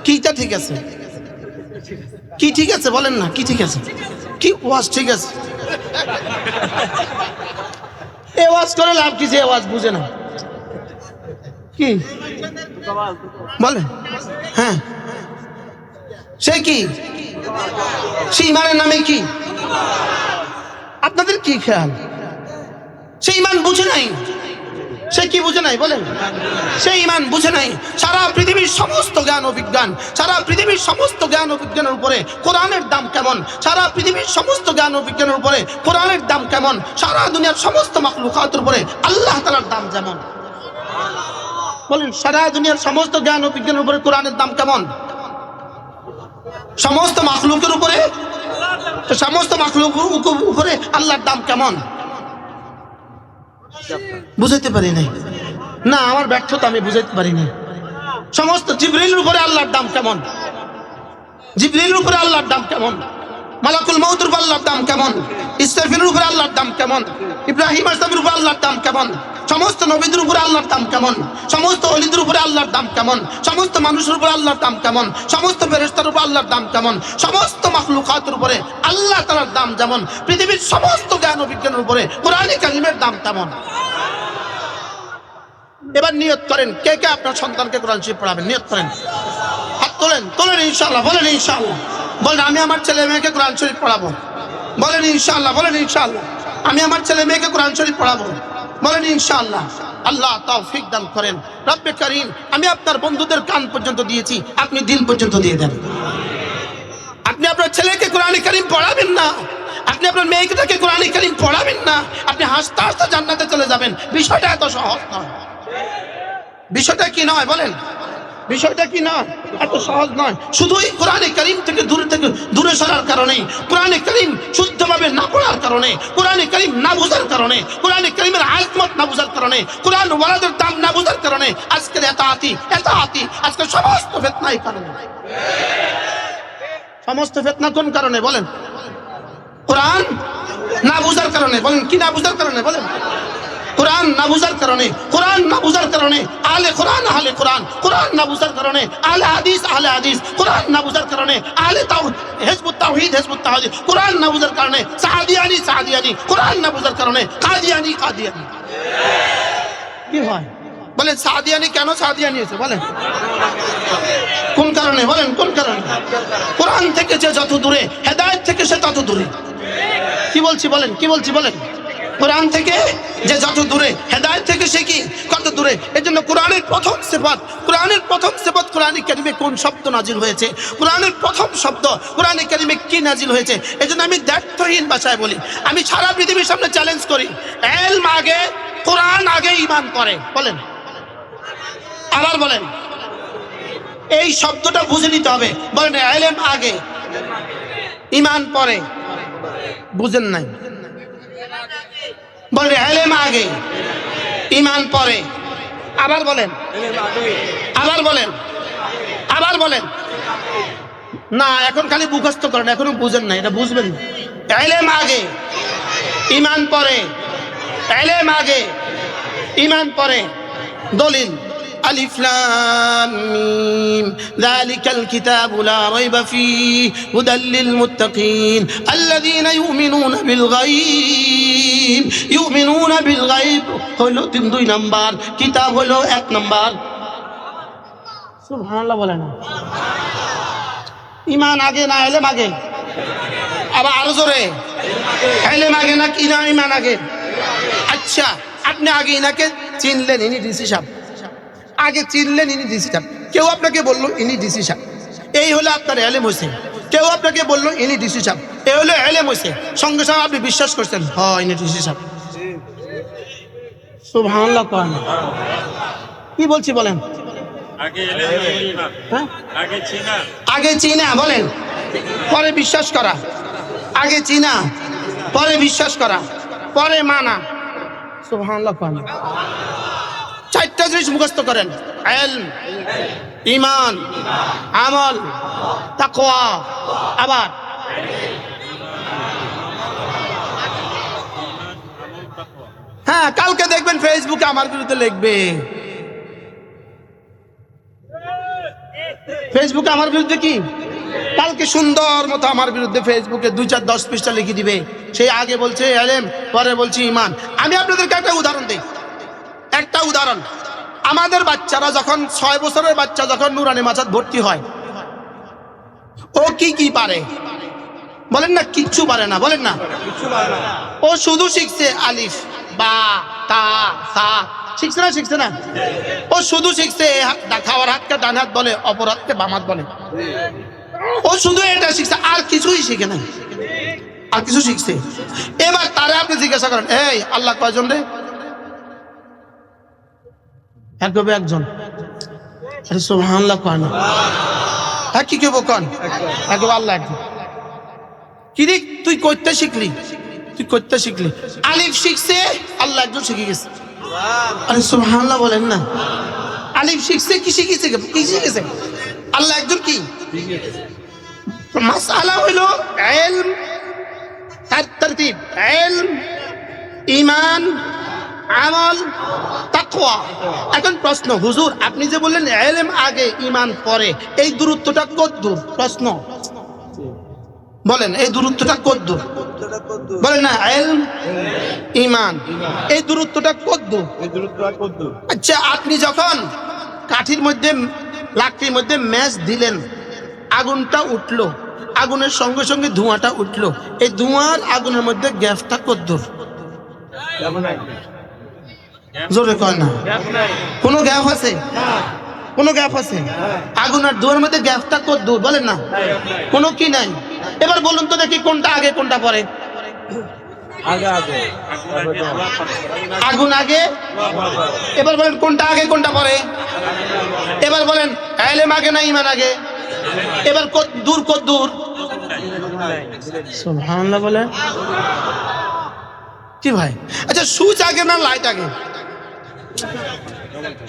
S1: কিটা ঠিক আছে? কি ঠিক আছে বলেন না, কি ঠিক আছে? কি ওয়াজ ঠিক আছে? এ ওয়াজ করে লাভ কি, যে ওয়াজ বুঝে না? কি বলেন? হ্যাঁ, সে কি? সে ইমানের নামে কি? আপনাদের কি খেয়াল? সে ইমান বুঝে নাই। সে কি বুঝে নাই বলেন? সে ইমান বুঝে নাই। সারা পৃথিবীর সমস্ত জ্ঞান ও বিজ্ঞান, সারা পৃথিবীর সমস্ত জ্ঞান ও বিজ্ঞানের উপরে কোরআনের দাম কেমন? সারা পৃথিবীর সমস্ত জ্ঞান ও বিজ্ঞানের উপরে কোরআনের দাম কেমন? সারা দুনিয়ার সমস্ত মাখলুকাতের উপরে আল্লাহ তাআলার দাম যেমন। বলেন, সারা দুনিয়ার সমস্ত জ্ঞান ও বিজ্ঞানের উপরে কোরআনের দাম কেমন? সমস্ত মাখলুকের উপরে, সমস্ত মাখলুকের উপরে আল্লাহর দাম কেমন? বুঝাইতে পারি নাই না, আমার ব্যর্থতা, আমি বুঝাইতে পারি নাই। সমস্ত জিবরিলের উপরে আল্লাহর দাম কেমন? জিবরিলের উপরে আল্লাহর দাম কেমন? মালাকুল মউতের উপরে আল্লাহর দাম কেমন? ইসরাফিলের উপরে আল্লাহর দাম কেমন? ইব্রাহিম আলাইহিসসালামের উপরে আল্লাহর দাম কেমন? সমস্ত নবীদের উপরে আল্লাহর দাম কেমন? সমস্ত ওলিদের উপরে আল্লাহর দাম কেমন? সমস্ত মানুষের উপরে আল্লাহর দাম কেমন? সমস্ত ফেরেশতার উপরে আল্লাহর দাম কেমন? সমস্ত মাখলুকাতের উপরে আল্লাহ তাআলার দাম যেমন, পৃথিবীর সমস্ত জ্ঞান ও বিজ্ঞানের উপরে কোরআনে কারীমের দাম তেমন। এবার নিয়ত করেন, কে কে আপনার সন্তানকে কোরআন শরীফ পড়াবেন? নিয়ত করেন, হাত তোলেন, তোলেন ইনশাআল্লাহ, বলেন ইনশাআল্লাহ। বলেন, আমি আমার ছেলে মেয়েকে কোরআন শরীফ পড়াবো। বলেন ইনশাআল্লাহ, বলেন ইনশাআল্লাহ। আমি আমার ছেলে মেয়েকে কোরআন শরীফ পড়াবো। বলেন ইনশাআল্লাহ। আল্লাহ তৌফিক দান করেন। রব্বে কারীম, আমি আপনার বন্ধুদের কান পর্যন্ত দিয়েছি, আপনি দিল পর্যন্ত দিয়ে দেন। আপনি আপনার ছেলেকে কোরআনে কারীম পড়াবেন না, আপনি আপনার মেয়েকে কোরআনে কারীম পড়াবেন না, আপনি হাসতে হাসতে জান্নাতে চলে যাবেন। বিষয়টা এত সহজ নয়। বিষয়টা কি নয় বলেন? বিষয়টা কি নয়? এত সহজ নয়। শুধুই কোরআনে কারীম থেকে দূরে সরার কারণে, কোরআনে কারীম শুদ্ধভাবে না পড়ার কারণে, কোরআনে কারীম না বোঝার কারণে, কোরআনে কারীমের আয়াত না বোঝার কারণে, কোরআন ওয়ালাদের দাম না বোঝার কারণে আজকের এত আতি, আজকে সমস্ত ফিতনার কারণে। সমস্ত ফিতনা কোন কারণে বলেন? কোরআন না বোঝার কারণে। বলেন, কি না বোঝার কারণে বলেন? কোরআন না বুঝার কারণে, কোরআন না বুঝার কারণে আহলে কোরআন আহলে কোরআন, কোরআন না বুঝার কারণে আহলে হাদিস আহলে হাদিস, কোরআন না বুঝার কারণে আহলে তাওহীদ হিজবুত তাওহীদ হিজবুত তাওহীদ, কোরআন না বুঝার কারণে সাদিয়ানি, কোরআন না বুঝার কারণে কাদিয়ানি। কি হয় বলেন? সাদিয়ানি কেন সাদিয়ানি হয়েছে বলেন? কোন কারণে বলেন? কোন কারণে? কোরআন থেকে যে যত দূরে, হেদায়েত থেকে সে তত দূরে। কি বলছি বলেন? কি বলছি বলেন? কোরআন থেকে যে যত দূরে, হেদায়েত থেকে সে কি কত দূরে। এজন্য কোরআনের প্রথম সিফাত, কোরআনে কারীমে কোন শব্দ নাজিল হয়েছে, কোরআনের প্রথম শব্দ কোরআনে কারীমে কি নাজিল হয়েছে। এজন্য আমি দ্ব্যর্থহীন ভাষায় বলি, আমি সারা পৃথিবীর সামনে চ্যালেঞ্জ করি, ইলম আগে, কোরআন আগে, ঈমান পরে। বলেন, আবার বলেন, এই শব্দটা বুঝে নিতে হবে। বলেন, ইলম আগে, ঈমান পরে। বুঝেন নাই? বলেন, ইলম আগে, ঈমান পরে। আবার বলেন, আবার বলেন, আবার বলেন। না, এখন খালি মুখস্থ করেন, এখনো বুঝেন না, এটা বুঝবেন। ইলম আগে, ঈমান পরে। ইলম আগে, ঈমান পরে। দলিল আলিফ লাম মিম যালিকাল কিতাবু লা রাইবা ফীহি হুদাল লিল মুত্তাকিন আল্লাযীনা ইউমিনুনা বিল গায়ব হলো 2 নাম্বার, কিতাব হলো 1 নাম্বার। সুবহানাল্লাহ বলেন। ঈমান আগে না ইলম আগে? আবার আরো জোরে, ইলম আগে না কি না ঈমান আগে? আচ্ছা, আপনি আগে ইনাকে চিনলেন, ইনি ডিসি সাহেব। আগে চিনলেন, ইনি ডিসি সাহেব। কেউ আপনাকে বললো ইনি ডিসি সাহেব, এই হলো আপনার ইলম হইছে। কেউ আপনাকে বললো ইনি ডিসি সাহেব, এই হলো ইলম হইছে। সঙ্গে সঙ্গে আপনি বিশ্বাস করছেন, হ্যাঁ ইনি ডিসি সাহেব। সুবহানাল্লাহ। কি বলছি বলেন? আগে চিনা বলেন, পরে বিশ্বাস করা। আগে চিনা, পরে বিশ্বাস করা। পরে মানা। সুবহানাল্লাহ। চারটা জিনিস মুখস্থ করেন, ইলম, ঈমান, আমল, তাকওয়া। আবার হ্যাঁ, কালকে দেখবেন ফেসবুকে আমার বিরুদ্ধে লিখবে, ফেসবুকে আমার বিরুদ্ধে কি, কালকে সুন্দর মতো আমার বিরুদ্ধে ফেসবুকে 2-4-10 পৃষ্ঠা লিখে দিবে। সেই আগে বলছে ইলম, পরে বলছে ঈমান। আমি আপনাদেরকে একটা উদাহরণ দিই, একটা উদাহরণ। আমাদের বাচ্চারা যখন 6 বছরের বাচ্চা যখন নুরানি মাদ্রাসায় ভর্তি হয়, ও কি কি পারে বলেন না? কিচ্ছু পারে না, বলেন না। ও শুধু শিখছে আলিফ, বা, তা, সা, শিখছে না? শিখছে না? ও শুধু শিখছে খাওয়ার হাতকে ডান হাত বলে, অপর হাতকে বাম হাত বলে। ও শুধু এটা শিখছে, আর কিছুই শিখে নাই, আর কিছু শিখছে। এবার তারে আপনি জিজ্ঞাসা করেন, এই আল্লাহ কয়জন রে? একজন। আরে সুবহানাল্লাহ কয় না? হ্যাঁ, কি কেবো কন? আল্লাহ একজন। কি রে তুই কইতে শিখলি? তুই কইতে শিখলি? আলিফ শিখছে, আল্লাহ একজন শিখে গেছে। আরে সুবহানাল্লাহ বলেন না। আলিফ শিখছে, কি শিখেছে? কি শিখেছে? আল্লাহ একজন কি মাসআলা হইল ইলম, তারতিব, ইলম, ঈমান, আমল, তাকওয়া। এখন প্রশ্ন, হুজুর আপনি যে বললেন ইলম আগে ঈমান পরে, এই দূরত্বটা কত দূর? প্রশ্ন বলেন, এই দূরত্বটা কত দূর? বলেন না, ইলম, ঈমান, এই দূরত্বটা কত দূর? আচ্ছা, আপনি যখন কাঠির মধ্যে, লাকড়ির মধ্যে ম্যাচ দিলেন, আগুনটা উঠলো, আগুনের সঙ্গে সঙ্গে ধোঁয়াটা উঠলো, এই ধোঁয়ার আগুনের মধ্যে গ্যাসটা কত দূর? জোরে কয় না। কোনো গ্যাপ আছে? কোনো গ্যাপ আছে? আগুন আর ধোঁয়ার মধ্যে গ্যাপটা কত দূর? বলেন না, কোনো কি নাই। এবার বলুন তো দেখি, কোনটা আগে কোনটা পরে? আগুন আগে। এবার বলেন কোনটা আগে কোনটা পরে? এবার বলেন ইলম আগে না ঈমান আগে? এবার কত দূর, কত দূর? সুবহানাল্লাহ বলে কি ভাই? আচ্ছা, সুইচ আগে না লাইট আগে?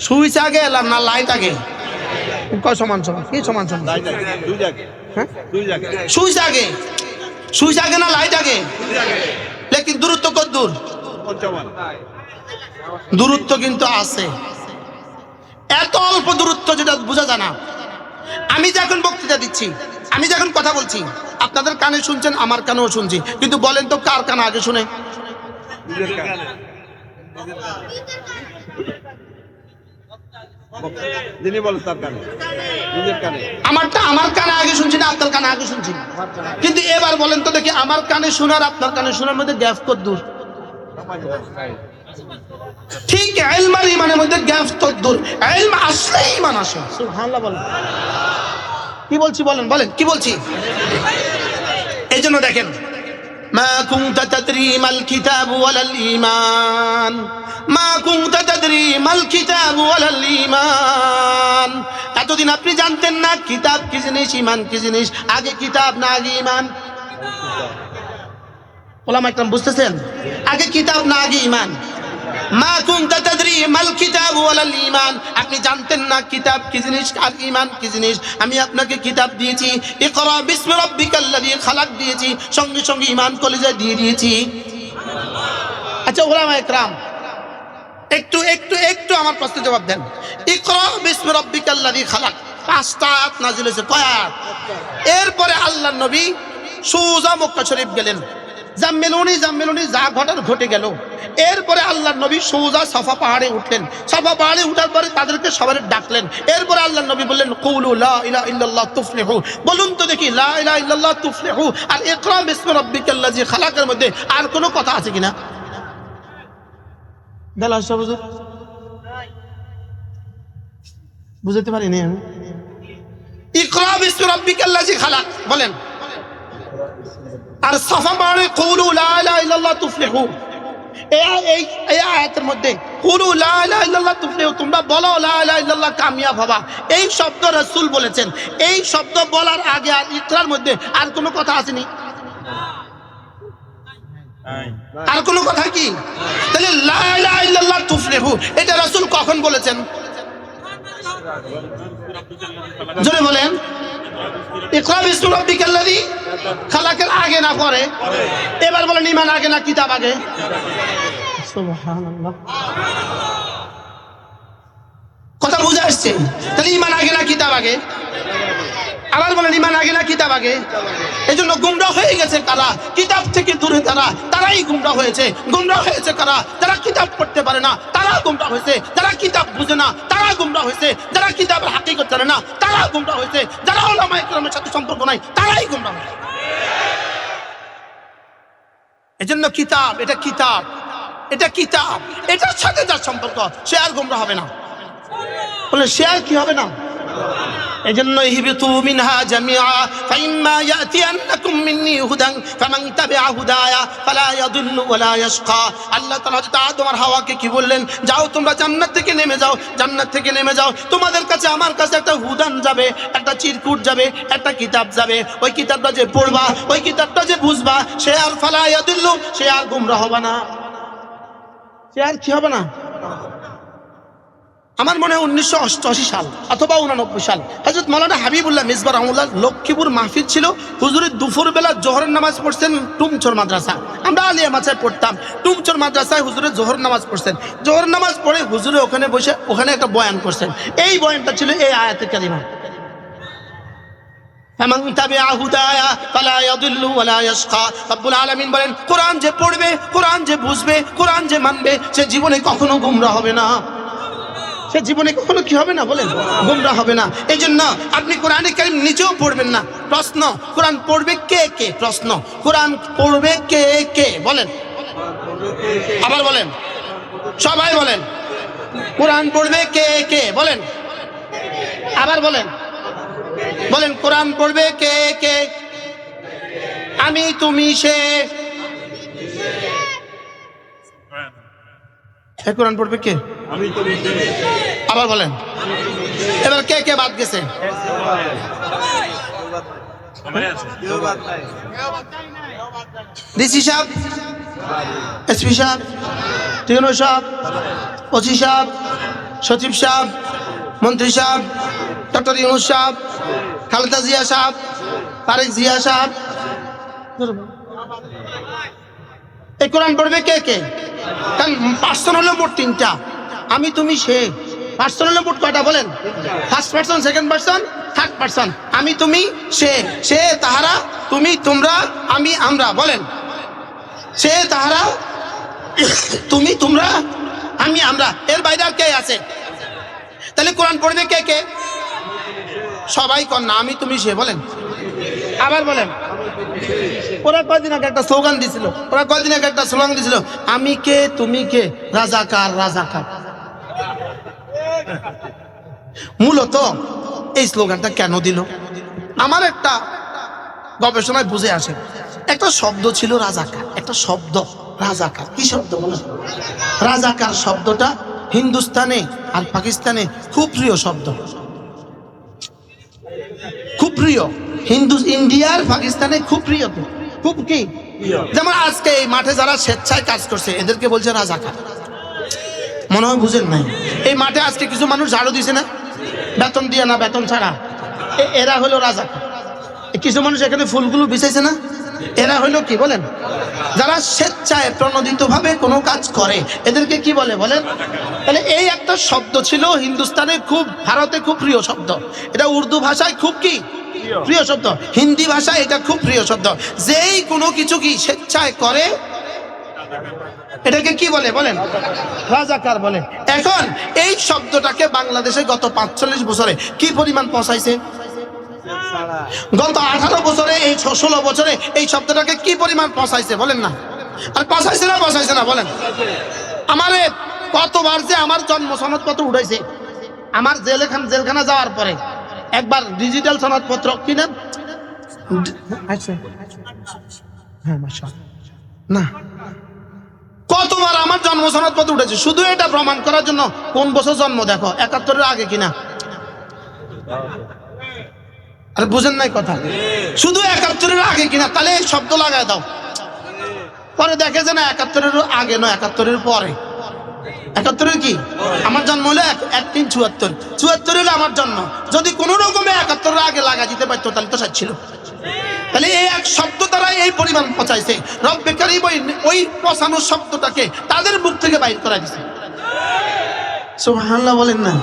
S1: সুইচ আগে না লাইট আগে? সমান সমান, কি সমান সমান? সুইচ আগে। সুইচ আগে না লাইট আগে? লেকিন দূরত্ব কত দূর? দূরত্ব কিন্তু আছে, এত অল্প দূরত্ব যেটা বোঝা যায় না। আমি যখন বক্তৃতা দিচ্ছি, আমি যখন কথা বলছি, আপনাদের কানে শুনছেন, আমার কানেও শুনছি, কিন্তু বলেন তো কার কানে আগে শুনে? আমারটা আমার কানে আগে শুনছি না আপনার কানে আগে শুনছি? কিন্তু এবার বলেন তো দেখি, আমার কানে শোনার আপনার কানে শোনার মধ্যে গ্যাপ কত দূর? ঠিক ইলম আর ঈমানের মধ্যে গ্যাপ কত দূর? ইলম আসলে ঈমান আসে। সুবহানাল্লাহ বলেন। কি বলছি বলেন, বলেন কি বলছি? এই জন্য দেখেন, মা কুনতা তাদরি মাল কিতাব ওয়ালাল ঈমান, মা কুনতা তাদরি মাল কিতাব ওয়ালাল ঈমান। এতদিন আপনি জানতেন না কিতাব কি জিনিস, ঈমান কি জিনিস। আগে কিতাব না আগে ঈমান? ওলামা একরাম বুঝতেছেন? আগে কিতাব না আগে ঈমান? মা কুনতা তাদরি মাল কিতাব ওয়ালাল ঈমান। আপনি জানতেন না কিতাব কি জিনিস আর ঈমান কি জিনিস। আমি আপনাকে কিতাব দিয়েছি, ইকরা বিসমি রাব্বিকাল্লাযী খালাক দিয়েছি, সঙ্গে সঙ্গে ঈমান কলিজায় দিয়ে দিয়েছি। আচ্ছা ওলামা একরাম, একটু একটু একটু আমার প্রশ্নের জবাব দেন। ইকরা বিসমি রাব্বিকাল্লাযী খালাক 5টা আয়াত নাযিল হয়েছে, কয় আয়াত? এরপরে আল্লাহর নবী সোজা মক্কা শরীফ গেলেন, জাম্মেলুনি যা ঘটার ঘটে গেল। এরপরে আল্লাহর নবী সোজা সাফা পাহাড়ে উঠলেন, সাফা পাহাড়ে উঠার পরে তাদেরকে সবাই ডাকলেন। এরপরে আল্লাহর নবী বললেন, কুলু লা ইলাহা ইল্লাল্লাহ তুফলিহু। বলুন তো দেখি, লা ইলাহা ইল্লাল্লাহ তুফলিহু আর ইকরা বিসমি রাব্বিকাল্লাযী খালাকের মধ্যে আর কোনো কথা আছে কিনা? দেলাস হুজুর বুঝতে পারিনি আমি। ইকরা বিসমি রাব্বিকাল্লাযী খালাক বলেন, আর সাফা পাহাড়ে কুলু লা ইলাহা ইল্লাল্লাহ তুফলিহু, এই আয়াতের মধ্যে কুলু লা ইলাহা ইল্লাল্লাহ তুফলিহু, তোমরা বলো লা ইলাহা ইল্লাল্লাহ কামিয়াব হবা, এই শব্দ রাসূল বলেছেন। এই শব্দ বলার আগে আর ইকরার মধ্যে আর কোনো কথা আসেনি? আর কোনো কথা কি? তাহলে লা ইলাহা ইল্লাল্লাহ তুফলিহু এটা রাসূল কখন বলেছেন? জোরে বলেন। ইকরা বিসমি রাব্বিকাল্লাযী খালাকের আগে না পরে? এবার বলেন ঈমান আগে না কিতাব আগে? সুবহানাল্লাহ। কথা বুঝে আসছে? তাহলে ঈমান আগে না কিতাব আগে? আবার বলেন ঈমান আগে না কিতাব আগে? এজন্য গুমরাহ হয়ে গেছে কারা? কিতাব থেকে দূরে তারা, তারাই গুমরাহ হয়েছে। গুমরাহ হয়েছে কারা? যারা কিতাব পড়তে পারে না, তারা গুমরাহ হয়েছে। যারা কিতাব বুঝে না, তারা গুমরাহ হয়েছে। যারা কিতাবের হাকিকত জানে না, তারা গুমরাহ হয়েছে। যারা উলামায়ে কেরামের সাথে সম্পর্ক নাই, তারাই গুমরাহ হয়েছে। এজন্য কিতাব, এটা কিতাব, এটা কিতাব, এটার সাথে যার সম্পর্ক সে আর গুমরাহ হবে না। বলে সে আর কি হবে না? এজন্য ইহবিতু মিনহা জামিআ ফাইম্মা ইয়াতিয়ান্নাকুম মিন্নী হুদান ফামান তাবিআ হুদায়া ফালা ইয়াদিল্লু ওয়ালা ইয়াশকা। আল্লাহ তাআলা হযরত আদম আর হাওয়াকে কি বললেন? যাও তোমরা জান্নাত থেকে নেমে যাও, জান্নাত থেকে নেমে যাও। তোমাদের কাছে আমার কাছে একটা হুদান যাবে, একটা চিরকুট যাবে, একটা কিতাব যাবে। ওই কিতাবটা যে পড়বা, ওই কিতাবটা যে বুঝবা, সে আর ফালা ইয়াদিল্লু, সে আর গুমরাহ হবে না। সে আর কি হবে না? আমার মনে হয় 1988 সাল অথবা 89 সাল হযরত মাওলানা হাবিবুল্লাহ মিসবাহ রাহমাহুল্লাহ লক্ষ্মীপুর মাহফিল ছিল। হুজুরের দুপুর বেলা জোহরের নামাজ পড়ছেন টুমচর মাদ্রাসা। আমরা আলিয়া মাদ্রাসায় পড়তাম। টুমচর মাদ্রাসায় হুজুরের জোহর নামাজ পড়ছেন। জোহর নামাজ পড়ে হুজুরে ওখানে বসে ওখানে একটা বয়ান করছেন। এই বয়ানটা ছিল এই আয়াতে কারিমা, ফামান তাবিআ হুদায়া ফালা ইয়াদিল্লু ওয়ালা ইয়াশকা। রব্বুল আলামিন বলেন, কোরআন যে পড়বে, কোরআন যে বুঝবে, কোরআন যে মানবে, সে জীবনে কখনো গুমরাহ হবে না। সে জীবনে কখনো কি হবে না? বলেন, গুমরাহ হবে না। এই জন্য আপনি কোরআনে কারীম নিজেও পড়বেন না। প্রশ্ন, কোরআন পড়বে কে কে? প্রশ্ন, কোরআন পড়বে কে কে? বলেন, আবার বলেন, সবাই বলেন, কোরআন পড়বে কে কে? বলেন, আবার বলেন, বলেন, কোরআন পড়বে কে কে? আমি, তুমি, সে। কোরআন পড়বে কে? আবার বলেন, এবার কে কে বাদ গেছে? ডিসি সাহেব, এসপি সাহেব, টিউনো সাহেব, ওসি সাহেব, সচিব সাহেব, মন্ত্রী সাহেব, ডক্টর ইউনূস সাহেব, খালেদা জিয়া সাহেব, তারেক জিয়া সাহেব। এই কোরআন পড়বে কে কে? কারণ পার্সন হলো মোট 3টা। আমি, তুমি, সে। পার্সন হলো মোট কয়টা? বলেন, first person, second person, third person. আমি, তুমি, সে। সে, তাহারা, তুমি, তোমরা, আমি, আমরা। বলেন, সে, তাহারা, তুমি, তোমরা, আমি, আমরা। এর বাইরে আর কে আছে? তাহলে কোরআন পড়বে কে কে? সবাই কর না, আমি, তুমি, সে। বলেন, আবার বলেন। ওরা কয়দিন আগে একটা স্লোগান দিছিল, আমি কে, তুমি কে, রাজাকার, রাজাকার। মূলত এই স্লোগানটা কেন দিল? আমার একটা গবেষণায় বুঝে আসে, একটা শব্দ ছিল রাজাকার, একটা শব্দ রাজাকার। কি শব্দ? বলেন, রাজাকার শব্দটা হিন্দুস্তানে আর পাকিস্তানে খুব প্রিয় শব্দ, খুব প্রিয়। ইন্ডিয়ার পাকিস্তানে খুব প্রিয়, তো খুব কি? যেমন আজকে এই মাঠে যারা স্বেচ্ছায় কাজ করছে এদেরকে বলছে রাজাকার। মনে হয় বুঝেন নাই। এই মাঠে আজকে কিছু মানুষ ঝাড়ু দিছে না, বেতন দিয়ে না, বেতন ছাড়া, এরা হলো রাজাকার। কিছু মানুষ এখানে ফুলগুলো বিছাইছে না, এরা হলো কি? বলেন, যারা স্বেচ্ছায় প্রণোদিত ভাবে কোনো কাজ করে এদেরকে কি বলে? বলেন। তাহলে এই একটা শব্দ ছিল হিন্দুস্তানে খুব, ভারতে খুব প্রিয় শব্দ। এটা উর্দু ভাষায় খুব কি প্রিয় শব্দ, হিন্দি ভাষায় এটা খুব প্রিয় শব্দ। যেই কোনো কিছু কি স্বেচ্ছায় করে এটাকে কি বলে? বলেন, রাজাকার বলে। এখন এই শব্দটাকে বাংলাদেশে গত 45 বছরে কি পরিমাণ পৌঁছাইছে? গত 18 বছরে, এই 16 বছরে এই শব্দটাকে কি পরিমাণ পৌঁছাইছে? বলেন না। আর পৌঁছাইছে না, পৌঁছাইছে না? বলেন। আমারে কতবার যে আমার জন্ম সনদপত্র উঠাইছে, আমার জেলখানা যাওয়ার পরে একবার ডিজিটাল সনদপত্র কিনে না, কতবার আমার জন্ম সনদপত্র উঠেছে শুধু এটা প্রমাণ করার জন্য কোন বছর জন্ম দেখো, 71-এর আগে কিনা। আরে বুঝেন নাই কথা, শুধু 71-এর আগে কিনা। তাহলে এই শব্দ লাগায় দাও, পরে দেখে যে না 71-এর আগে নয়, 71-এর পরে। 71-এর কি আমার জন্ম হলো 1374, 74 হলো আমার জন্ম। যদি কোনো রকমে 71-এর আগে লাগা দিতে পারতো তাহলে তো সাথ ছিল। তাহলে এই এক শব্দ দ্বারা এই পরিমাণ পচাইছে। রব্বে কারীম ওই পচানো শব্দটাকে তাদের মুখ থেকে বাইর করা দিয়েছে। সুবহানাল্লাহ বলেন না।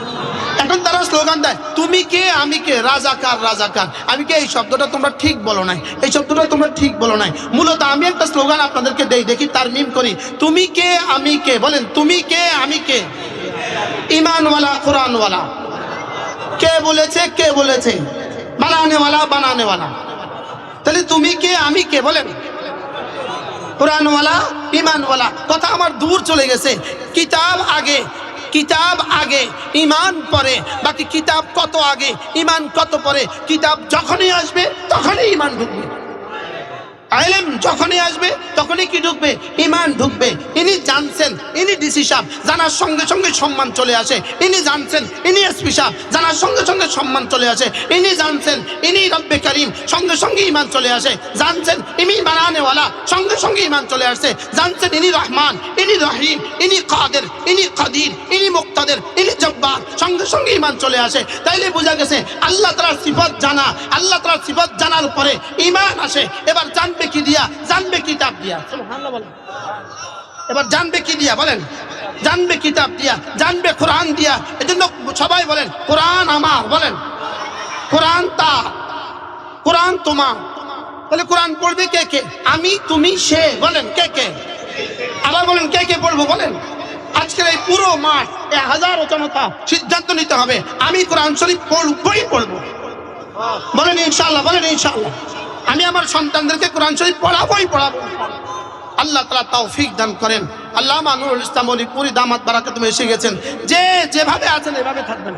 S1: এখন তারা স্লোগান দেয় তুমি কে আমি কে, রাজাকার রাজাকার। আমি কে, এই শব্দটা তোমরা ঠিক বলো নাই, এই শব্দটা তোমরা ঠিক বলো নাই। মূলত আমি একটা স্লোগান আপনাদেরকে দেই, দেখি তারমিম করি। তুমি কে আমি কে, বলেন তুমি কে আমি কে। ইমানওয়ালা কোরআনওয়ালা। কে বলেছে, কে বলেছে? বানানেওয়ালা বানানেওয়ালা। তাহলে তুমি কে আমি কে, বলেন কোরআনওয়ালা ইমানওয়ালা। কথা আমার দূর চলে গেছে। কিতাব আগে, কিতাব আগে ইমান পরে। বাকি কিতাব কত আগে ইমান কত পরে। কিতাব যখনই আসবে তখনই ইমান ঢুকবে, ইলম যখনই আসবে তখনই কি ঢুকবে, ইমান ঢুকবে। ইনি জানছেন, ইনি ডিসি সাহেব, জানার সঙ্গে সঙ্গে সম্মান চলে আসে। ইনি জানছেন, ইনি এসপি সাহেব, জানার সঙ্গে সঙ্গে সম্মান চলে আসে। ইনি জানছেন, ইনি রব্বে কারীম, সঙ্গে সঙ্গে ইমান চলে আসে। জানছেন ইনি বানানেওয়ালা, সঙ্গে সঙ্গে ইমান চলে আসে। জানছেন ইনি রহমান, ইনি রহিম, ইনি কাদের, ইনি কাদির, ইনি মুক্তাদের, ইনি জব্বার, সঙ্গে সঙ্গে ইমান চলে আসে। তাইলে বোঝা গেছে আল্লাহ তাআলার সিফাত জানা, আল্লাহ তাআলার সিফাত জানার পরে ইমান আসে। এবার জানবে কি দিয়া, জানবে কিতাব দিয়া। সুবহানাল্লাহ বলেন। এবার জানবে কি দিয়া, বলেন জানবে কিতাব দিয়া, জানবে কোরআন দিয়া। এজন্য সবাই বলেন কোরআন আমার, বলেন কোরআন তার, কোরআন তোমার। তাহলে কোরআন পড়বে কে কে? আমি তুমি সে, বলেন কে কে? আবার বলেন কে কে পড়বো, বলেন। আজকের এই পুরো মাঠ, 1000 জনতা সিদ্ধান্ত নিতে হবে আমি কোরআন শরীফ পড়বই পড়বো। বলেন ইনশাআল্লাহ, বলেন ইনশাআল্লাহ। আমি আমার সন্তানদেরকে কোরআন শরীফ পড়াবই পড়াবো। আল্লাহ তাআলা তৌফিক দান করেন। আল্লামা নুরুল ইসলাম অলিপুরি দামাত বারাকাতুহু এসে গেছেন। যে যেভাবে আছেন এভাবে থাকবেন।